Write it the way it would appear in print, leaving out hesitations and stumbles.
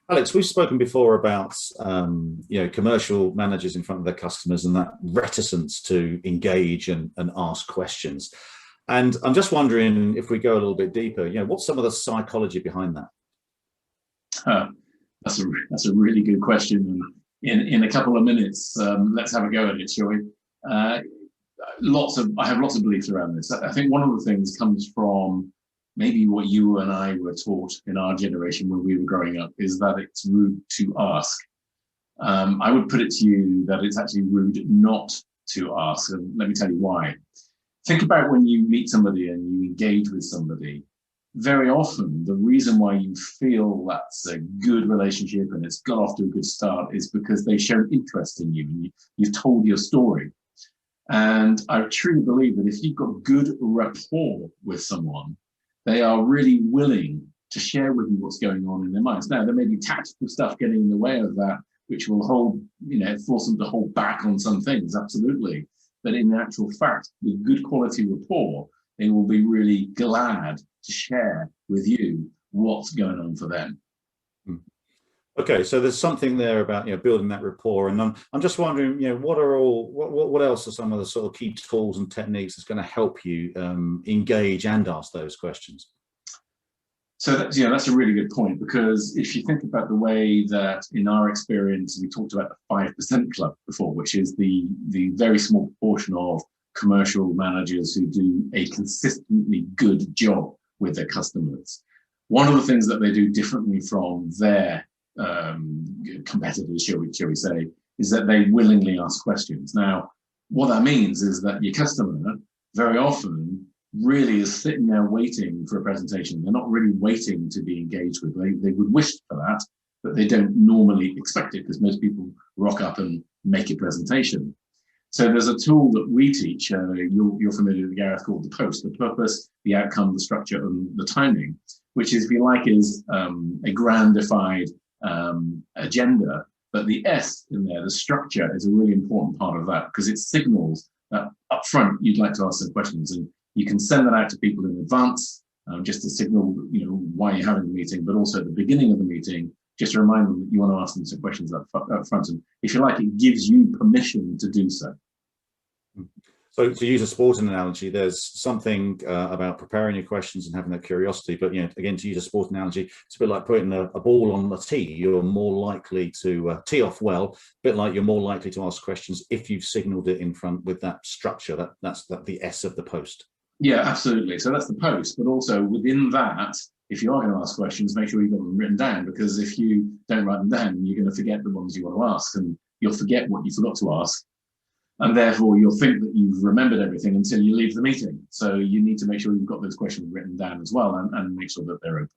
Alex, we've spoken before about commercial managers in front of their customers and that reticence to engage and ask questions. And I'm just wondering if we go a little bit deeper, what's some of the psychology behind that? Uh, that's a really good question. In a couple of minutes, let's have a go at it, shall we? Uh, I have lots of beliefs around this. I think one of the things comes from maybe what you and I were taught in our generation when we were growing up, is that it's rude to ask. I would put it to you that it's actually rude not to ask, and let me tell you why. Think about when you meet somebody and you engage with somebody. Very often, the reason why you feel that's a good relationship and it's got off to a good start is because they show interest in you and you've told your story. And I truly believe that if you've got good rapport with someone, they are really willing to share with you what's going on in their minds. Now, there may be tactical stuff getting in the way of that, which will force them to hold back on some things, absolutely. But in actual fact, with good quality rapport, they will be really glad to share with you what's going on for them. Okay, so there's something there about building that rapport, and I'm just wondering, what else are some of the sort of key tools and techniques that's going to help you engage and ask those questions? So that's a really good point, because if you think about the way that in our experience, we talked about the 5% club before, which is the very small proportion of commercial managers who do a consistently good job with their customers. One of the things that they do differently from their competitors, shall we say, is that they willingly ask questions. Now, what that means is that your customer very often really is sitting there waiting for a presentation. They're not really waiting to be engaged with. They would wish for that, but they don't normally expect it, because most people rock up and make a presentation. So there's a tool that we teach, you're familiar with, Gareth, called the POST: the purpose, the outcome, the structure, and the timing, which is, if you like, is a grandified agenda, but the S in there, the structure, is a really important part of that, because it signals that up front you'd like to ask some questions, and you can send that out to people in advance, just to signal why you're having the meeting, but also at the beginning of the meeting, just to remind them that you want to ask them some questions up front, and if you like, it gives you permission to do so. So to use a sporting analogy, there's something about preparing your questions and having that curiosity. But again, to use a sport analogy, it's a bit like putting a ball on the tee. You're more likely to tee off well. A bit like you're more likely to ask questions if you've signalled it in front with that structure. That's the S of the POST. Yeah, absolutely. So that's the POST. But also within that, if you are going to ask questions, make sure you've got them written down, because if you don't write them down, you're going to forget the ones you want to ask, and you'll forget what you forgot to ask. And therefore, you'll think that you've remembered everything until you leave the meeting. So you need to make sure you've got those questions written down as well, and make sure that they're open.